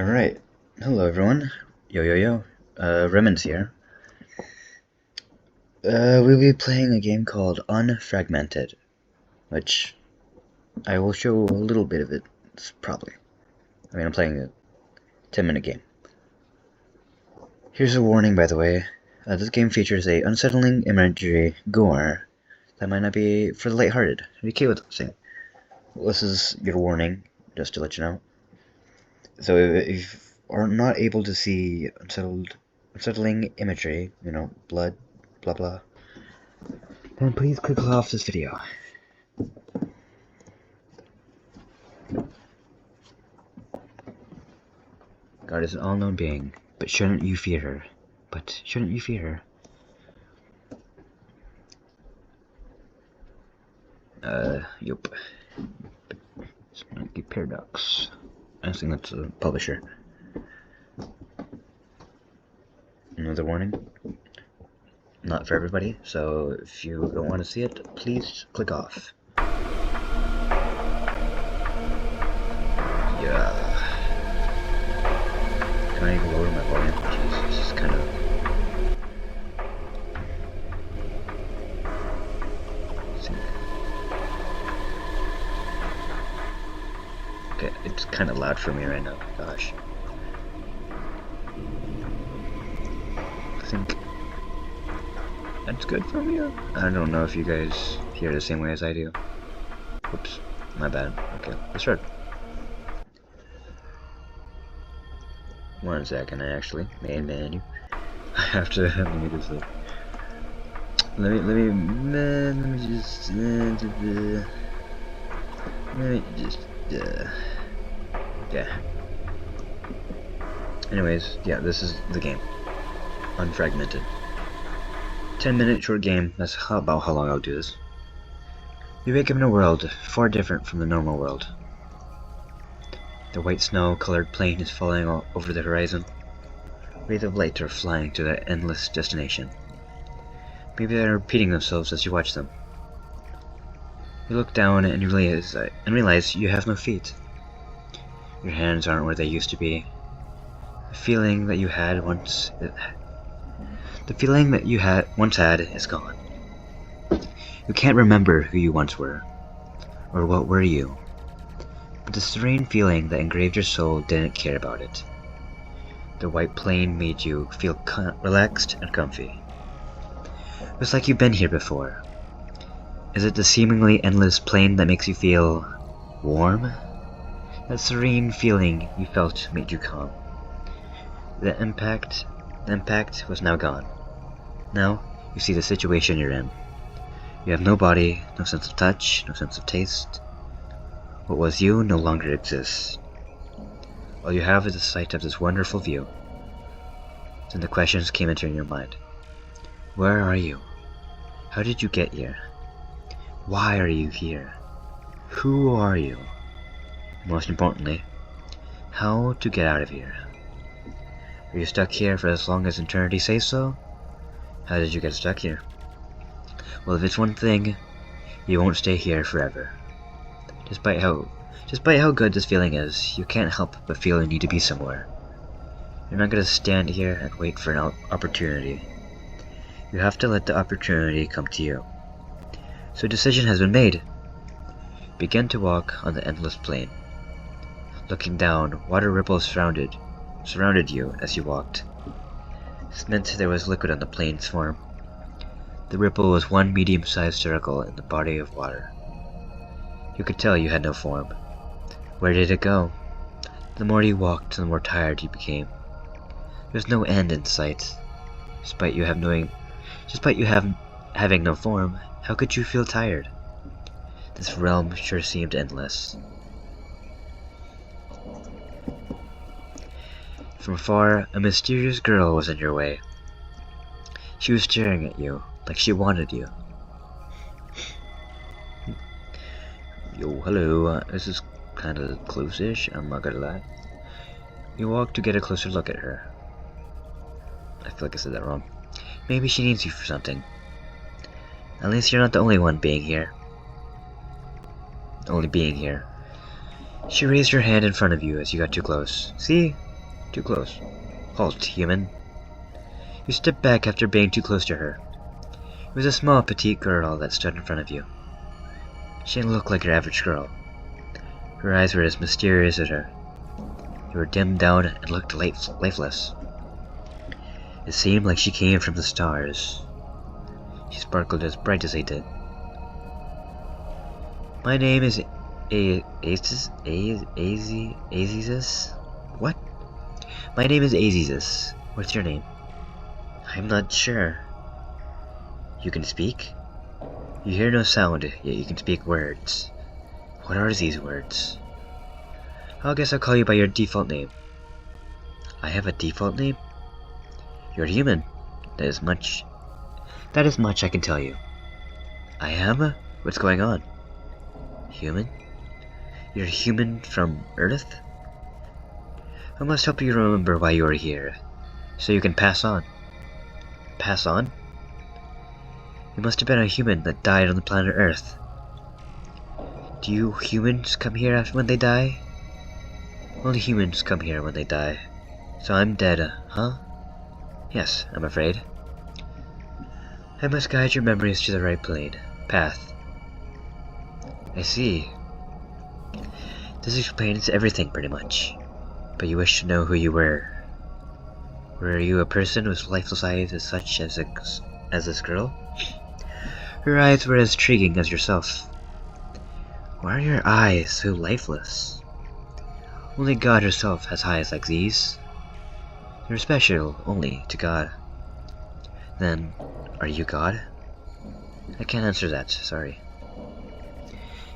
Alright, hello everyone. Yo yo yo. Remintz here. We'll be playing a game called Unfragmented, which I will show a little bit of it, probably. I'm playing a 10-minute game. Here's a warning, by the way. This game features a unsettling imagery, gore, that might not be for the lighthearted. Are you okay with saying? Well, this is your warning, just to let you know. So if are not able to see unsettling imagery, blood, blah blah, then please click off this video. God is an all-known being, but shouldn't you fear her? Yup. Smoky Paradox. I think that's a publisher. Another warning. Not for everybody, so if you don't want to see it, please click off. Yeah. Can I even lower my volume? Jeez, this is kind of... Okay, it's kind of loud for me right now. Gosh. I think that's good for me. I don't know if you guys hear the same way as I do. Oops, my bad. Okay, let's start. 1 second, actually. Main menu. I have to. Let me just. Let me just. Yeah. Anyways, yeah, this is the game. Unfragmented. 10-minute short game. That's about how long I'll do this. You wake up in a world far different from the normal world. The white snow-colored plain is falling all over the horizon. Rays of light are flying to their endless destination. Maybe they're repeating themselves as you watch them. You look down and realize you have no feet. Your hands aren't where they used to be. The feeling that you once had is gone. You can't remember who you once were, or what were you. But the serene feeling that engraved your soul didn't care about it. The white plain made you feel relaxed and comfy. It was like you've been here before. Is it the seemingly endless plain that makes you feel warm? That serene feeling you felt made you calm. The impact was now gone. Now you see the situation you're in. You have no body, no sense of touch, no sense of taste. What was you no longer exists. All you have is the sight of this wonderful view. Then the questions came into your mind. Where are you? How did you get here? Why are you here? Who are you? Most importantly, how to get out of here? Are you stuck here for as long as eternity says so? How did you get stuck here? Well, if it's one thing, you won't stay here forever. Despite how good this feeling is, you can't help but feel you need to be somewhere. You're not going to stand here and wait for an opportunity. You have to let the opportunity come to you. So a decision has been made. Begin to walk on the endless plain. Looking down, water ripples surrounded you as you walked. This meant there was liquid on the plain's form. The ripple was one medium-sized circle in the body of water. You could tell you had no form. Where did it go? The more you walked, the more tired you became. There's no end in sight. Despite you having no form, how could you feel tired? This realm sure seemed endless. From afar, a mysterious girl was in your way. She was staring at you, like she wanted you. Yo, hello, this is kinda close-ish, I'm not gonna lie. You walk to get a closer look at her. I feel like I said that wrong. Maybe she needs you for something. At least you're not the only one being here. She raised her hand in front of you as you got too close. See? Too close. Halt, human. You stepped back after being too close to her. It was a small, petite girl that stood in front of you. She didn't look like your average girl. Her eyes were as mysterious as her. They were dimmed down and looked lifeless. It seemed like she came from the stars. She sparkled as bright as they did. My name is Azizus? What? My name is Azizus. What's your name? I'm not sure. You can speak? You hear no sound, yet you can speak words. What are these words? I guess I'll call you by your default name. I have a default name? You're human. That is much I can tell you. I am? What's going on? Human? You're human from Earth? I must help you remember why you are here, so you can pass on. Pass on? You must have been a human that died on the planet Earth. Do you humans come here after when they die? Only humans come here when they die. So I'm dead, huh? Yes, I'm afraid. I must guide your memories to the right path. I see. This explains everything pretty much. But you wish to know who you were. Were you a person with lifeless eyes as such as this girl? Her eyes were as intriguing as yourself. Why are your eyes so lifeless? Only God herself has eyes like these. They're special only to God. Then, are you God? I can't answer that, sorry.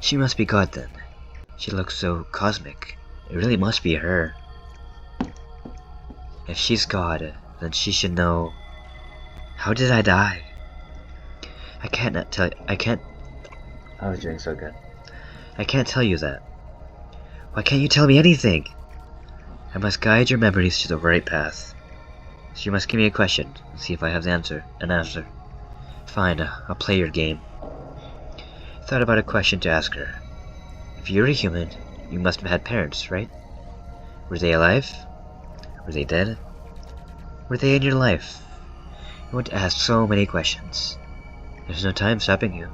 She must be God then. She looks so cosmic. It really must be her. If she's God, then she should know. How did I die? I was doing so good. I can't tell you that. Why can't you tell me anything? I must guide your memories to the right path. So you must give me a question and see if I have an answer. Fine, I'll play your game. I thought about a question to ask her. If you're a human, you must have had parents, right? Were they alive? Were they dead? Were they in your life? You want to ask so many questions. There's no time stopping you.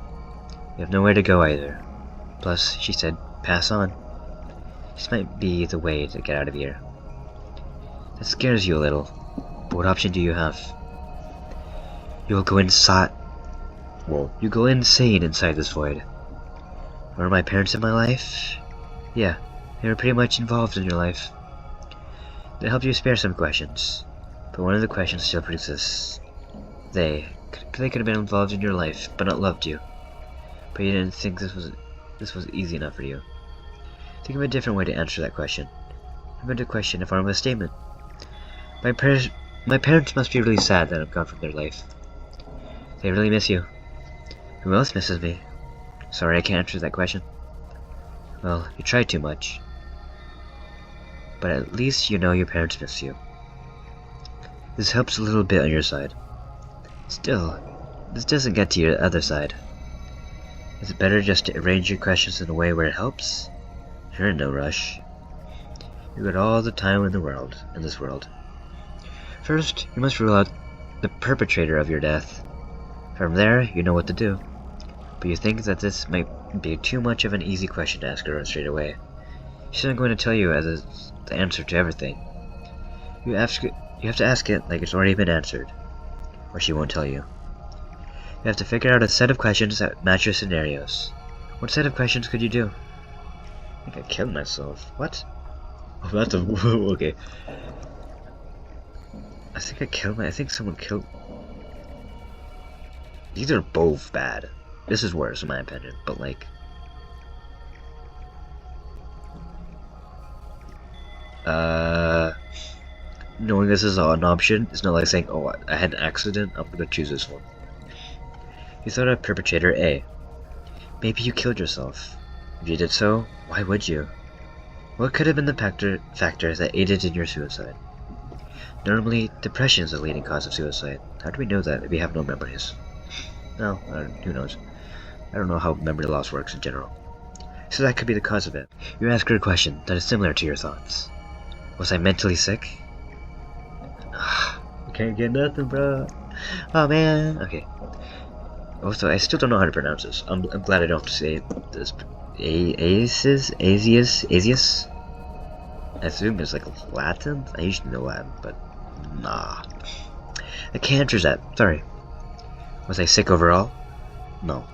You have nowhere to go either. Plus, she said, pass on. This might be the way to get out of here. That scares you a little. But what option do you have? You will go inside. Whoa. You go insane inside this void. Were my parents in my life? Yeah, they were pretty much involved in your life. They helped you spare some questions, but one of the questions still persists. They could have been involved in your life, but not loved you. But you didn't think this was easy enough for you. Think of a different way to answer that question. How about a question in form of a statement? My parents must be really sad that I'm gone from their life. They really miss you. Who else misses me? Sorry, I can't answer that question. Well, you tried too much. But at least you know your parents miss you. This helps a little bit on your side. Still, this doesn't get to your other side. Is it better just to arrange your questions in a way where it helps? You're in no rush. You've got all the time in this world. First, you must rule out the perpetrator of your death. From there, you know what to do. But you think that this might be too much of an easy question to ask her straight away. She's not going to tell you as the answer to everything. You have to ask it like it's already been answered, or she won't tell you. You have to figure out a set of questions that match your scenarios. What set of questions could you do? I think I killed myself. What? Oh, that's a... okay. I think someone killed... These are both bad. This is worse in my opinion, but like... Knowing this is an option, it's not like saying, oh, I had an accident, I'm gonna choose this one. You thought of perpetrator A. Maybe you killed yourself. If you did so, why would you? What could have been the factors that aided in your suicide? Normally, depression is the leading cause of suicide. How do we know that if we have no memories? No, who knows? I don't know how memory loss works in general. So that could be the cause of it. You ask her a question that is similar to your thoughts. Was I mentally sick? can't get nothing, bro. Oh man. Okay. Also, I still don't know how to pronounce this. I'm glad I don't have to say this. Asius? I assume it's like Latin? I usually know Latin, but nah. I can't answer that. Sorry. Was I sick overall? No.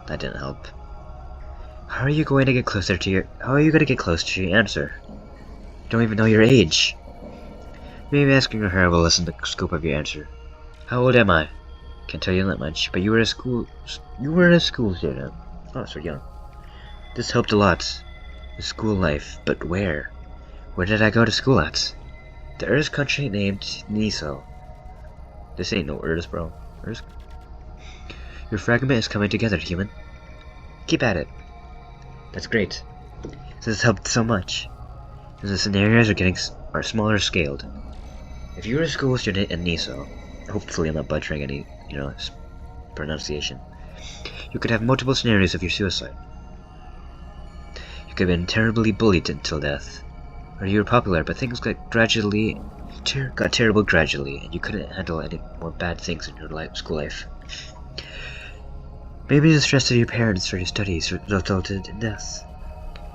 That didn't help. How are you going to get closer to your answer? You don't even know your age. Maybe asking her will lessen the scope of your answer. How old am I? Can't tell you that much, but you were a school student. Oh, so young. This helped a lot. The school life, but where? Where did I go to school at? The Earth country named Niso. This ain't no Earth, bro. Earth. Your fragment is coming together, human. Keep at it. That's great. This has helped so much. As the scenarios are smaller scaled. If you were a school student in Niso, hopefully I'm not butchering any, pronunciation, you could have multiple scenarios of your suicide. You could have been terribly bullied until death, or you were popular, but things got terrible gradually, and you couldn't handle any more bad things in your school life. Maybe the stress of your parents for your studies resulted in death.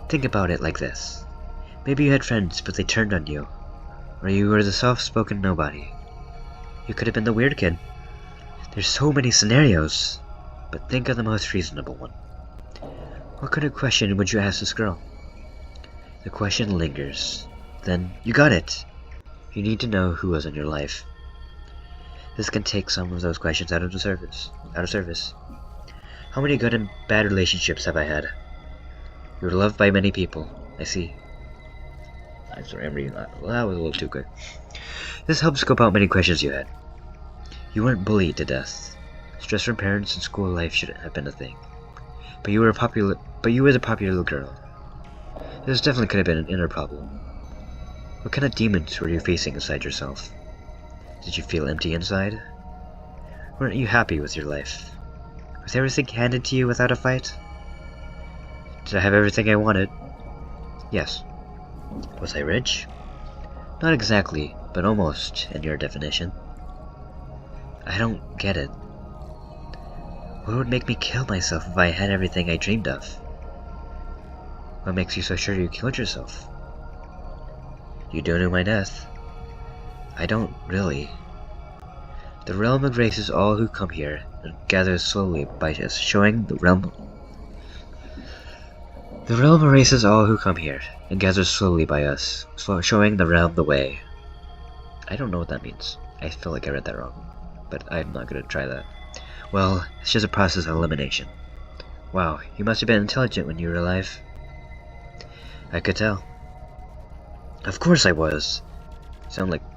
Think about it like this. Maybe you had friends, but they turned on you. Or you were the soft-spoken nobody. You could have been the weird kid. There's so many scenarios, but think of the most reasonable one. What kind of question would you ask this girl? The question lingers. Then, you got it! You need to know who was in your life. This can take some of those questions out of service. How many good and bad relationships have I had? You were loved by many people, I see. I'm sorry, I'm reading that. Well, that was a little too quick. This helps scope out many questions you had. You weren't bullied to death. Stress from parents and school life shouldn't have been a thing. But you were the popular girl. This definitely could have been an inner problem. What kind of demons were you facing inside yourself? Did you feel empty inside? Weren't you happy with your life? Was everything handed to you without a fight? Did I have everything I wanted? Yes. Was I rich? Not exactly, but almost, in your definition. I don't get it. What would make me kill myself if I had everything I dreamed of? What makes you so sure you killed yourself? You don't know my death. I don't really. The realm erases all who come here and gathers slowly by us, showing the realm. The realm erases all who come here and gathers slowly by us, showing the realm the way. I don't know what that means. I feel like I read that wrong, but I'm not gonna try that. Well, it's just a process of elimination. Wow, you must have been intelligent when you were alive. I could tell. Of course I was.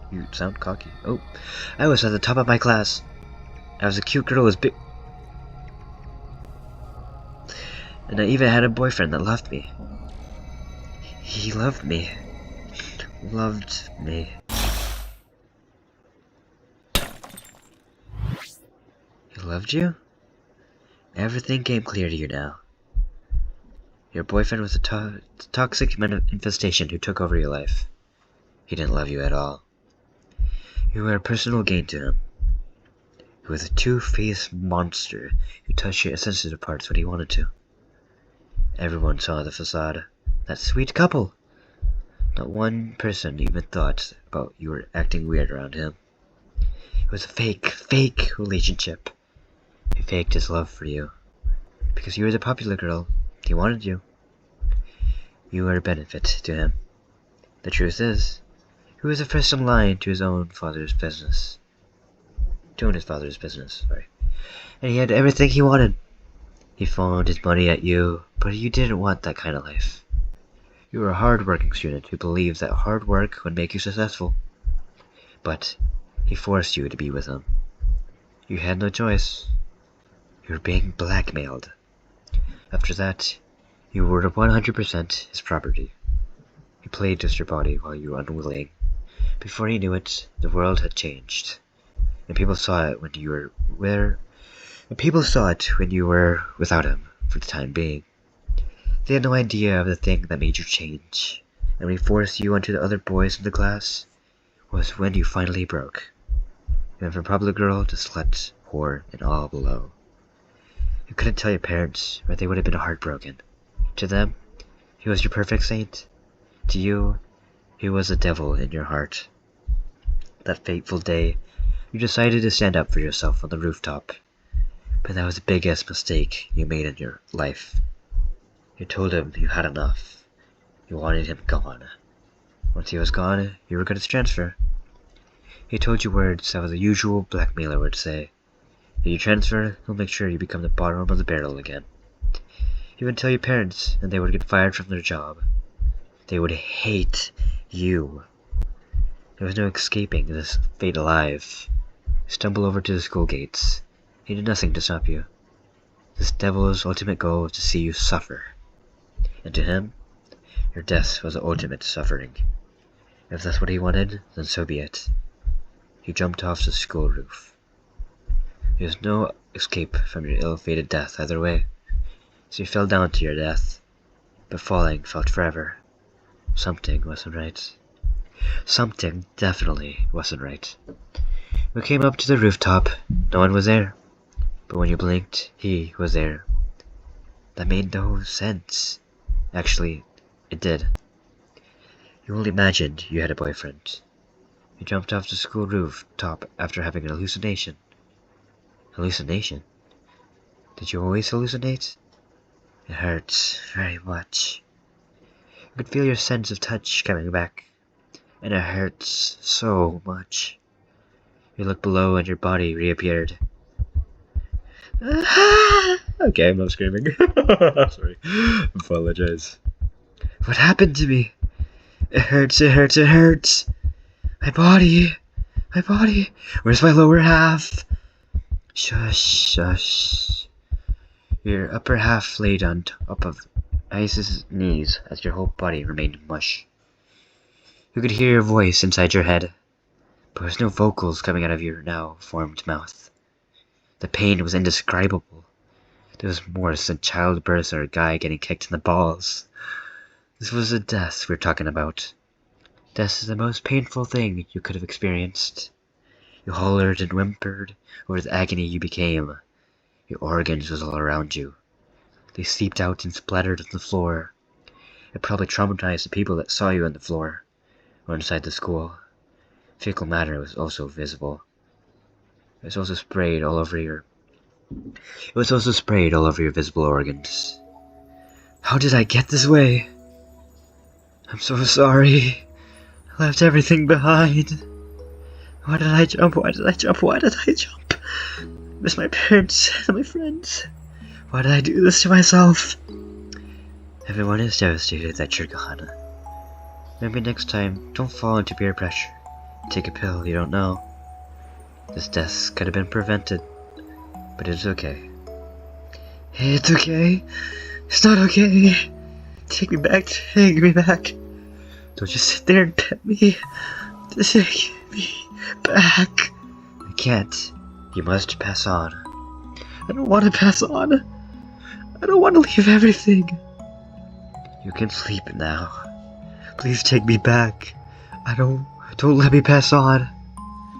You sound cocky. Oh, I was at the top of my class. I was a cute girl with big... And I even had a boyfriend that loved me. He loved me. Loved me. He loved you? Everything came clear to you now. Your boyfriend was a toxic infestation who took over your life. He didn't love you at all. You were a personal gain to him. He was a two-faced monster who touched your sensitive parts when he wanted to. Everyone saw the facade. That sweet couple! Not one person even thought about you were acting weird around him. It was a fake relationship. He faked his love for you. Because you were the popular girl, he wanted you. You were a benefit to him. The truth is, he was the first in line to his own father's business. Doing his father's business, sorry. And he had everything he wanted. He phoned his money at you, but you didn't want that kind of life. You were a hard-working student who believed that hard work would make you successful. But he forced you to be with him. You had no choice. You were being blackmailed. After that, you were 100% his property. He played with your body while you were unwilling. Before you knew it, the world had changed. And people saw it when you were without him for the time being. They had no idea of the thing that made you change, and when he forced you onto the other boys in the class was when you finally broke. You went from public girl to slut, whore, and all below. You couldn't tell your parents, or they would have been heartbroken. To them, he was your perfect saint. To you, he was the devil in your heart. That fateful day, you decided to stand up for yourself on the rooftop. But that was the biggest mistake you made in your life. You told him you had enough. You wanted him gone. Once he was gone, you were going to transfer. He told you words that was the usual blackmailer would say. If you transfer, he'll make sure you become the bottom of the barrel again. He would tell your parents, and they would get fired from their job. They would hate you. There was no escaping this fate alive. You stumbled over to the school gates. He did nothing to stop you. This devil's ultimate goal was to see you suffer. And to him, your death was the ultimate suffering. If that's what he wanted, then so be it. You jumped off the school roof. There was no escape from your ill-fated death either way, so you fell down to your death. But falling felt forever. Something wasn't right. Something definitely wasn't right. You came up to the rooftop. No one was there. But when you blinked, he was there. That made no sense. Actually, it did. You only imagined you had a boyfriend. You jumped off the school rooftop after having an hallucination. Hallucination? Did you always hallucinate? It hurts very much. You could feel your sense of touch coming back, and it hurts so much. You looked below and your body reappeared. Okay, I'm not screaming. Sorry. Apologize. What happened to me? It hurts, it hurts, it hurts. My body. Where's my lower half? Shush, shush. Your upper half laid on top of Ice's knees as your whole body remained mush. You could hear your voice inside your head, but there was no vocals coming out of your now formed mouth. The pain was indescribable. There was worse than childbirth or a guy getting kicked in the balls. This was the death we're talking about. Death is the most painful thing you could have experienced. You hollered and whimpered over the agony you became. Your organs was all around you. They seeped out and splattered on the floor. It probably traumatized the people that saw you on the floor or inside the school. Fecal matter was also visible. It was also sprayed all over your visible organs. How did I get this way? I'm so sorry. I left everything behind. Why did I jump? Miss my parents and my friends. Why did I do this to myself? Everyone is devastated that you're gone. Maybe next time, don't fall into peer pressure. Take a pill you don't know. This death could have been prevented, but it's okay. It's okay. It's not okay. Take me back. Don't just sit there and pet me. Take me back. I can't. You must pass on. I don't want to pass on. I don't want to leave everything. You can sleep now. Please take me back. Don't let me pass on.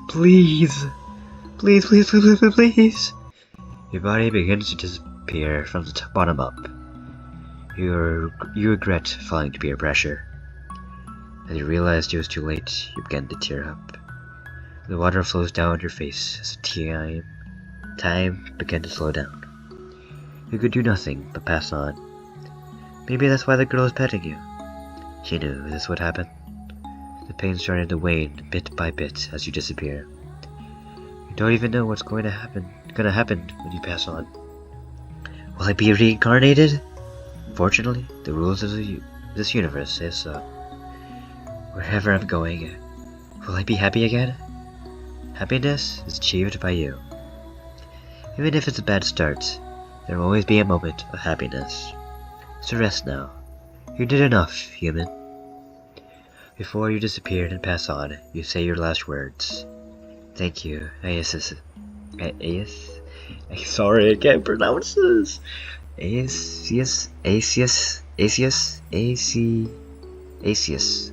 Please. Please. Your body begins to disappear from the bottom up. You regret falling to peer pressure. As you realized it was too late, you began to tear up. The water flows down your face as time began to slow down. You could do nothing but pass on. Maybe that's why the girl was petting you. She knew this would happen. The pain started to wane bit by bit as you disappear. You don't even know what's going to happen when you pass on. Will I be reincarnated? Fortunately, the rules of this universe say so. Wherever I'm going, will I be happy again? Happiness is achieved by you. Even if it's a bad start, there will always be a moment of happiness. So rest now. You did enough, human. Before you disappeared and pass on, you say your last words. Thank you, Aesis. Sorry, I can't pronounce this. Aesius.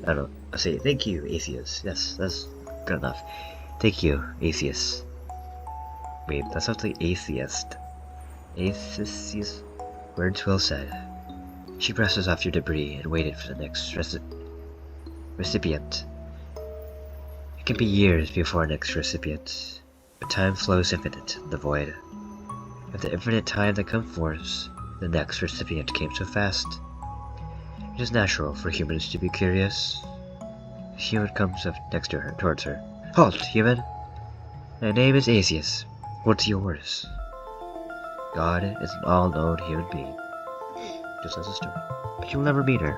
I don't know. I say thank you, Aesius. Yes, that's good enough. Thank you, atheist. Wait, that sounds like atheist. Atheist? Words well said. She brushes off your debris and waited for the next recipient. It can be years before our next recipient, but time flows infinite in the void. At the infinite time that comes forth, the next recipient came so fast. It is natural for humans to be curious. The human comes up next to her, towards her. Halt, human! My name is Asius. What's yours? God is an all-known human being. Just as a story. But you'll never meet her.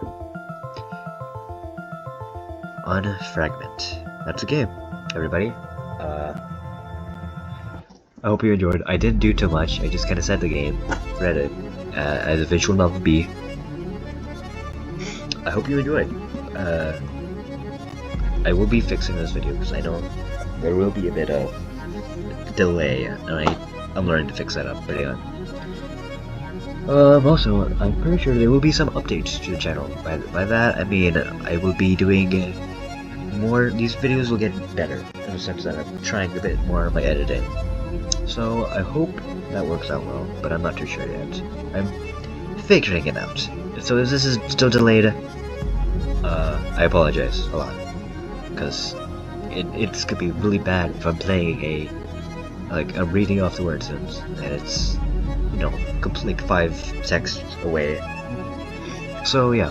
On Fragment. That's a game, everybody. I hope you enjoyed. I didn't do too much. I just kind of set the game, read it, as a visual novel B. I hope you enjoyed. I will be fixing this video because I know there will be a bit of delay, and I'm learning to fix that up pretty on. Also, I'm pretty sure there will be some updates to the channel. By that, I mean I will be doing more. These videos will get better in the sense that I'm trying a bit more of my editing. So I hope that works out well, but I'm not too sure yet. I'm figuring it out. So if this is still delayed, I apologize a lot, because it's gonna be really bad if I'm playing I'm reading off the words and it's, you know, like 5 seconds away. So yeah,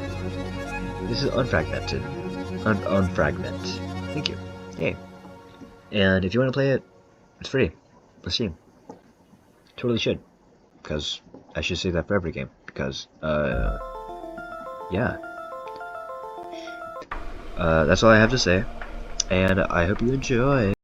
this is unfragmented, unfragment. Thank you. Hey, and if you want to play it, it's free. Let's see. Totally should, because I should say that for every game. Because yeah. That's all I have to say, and I hope you enjoy.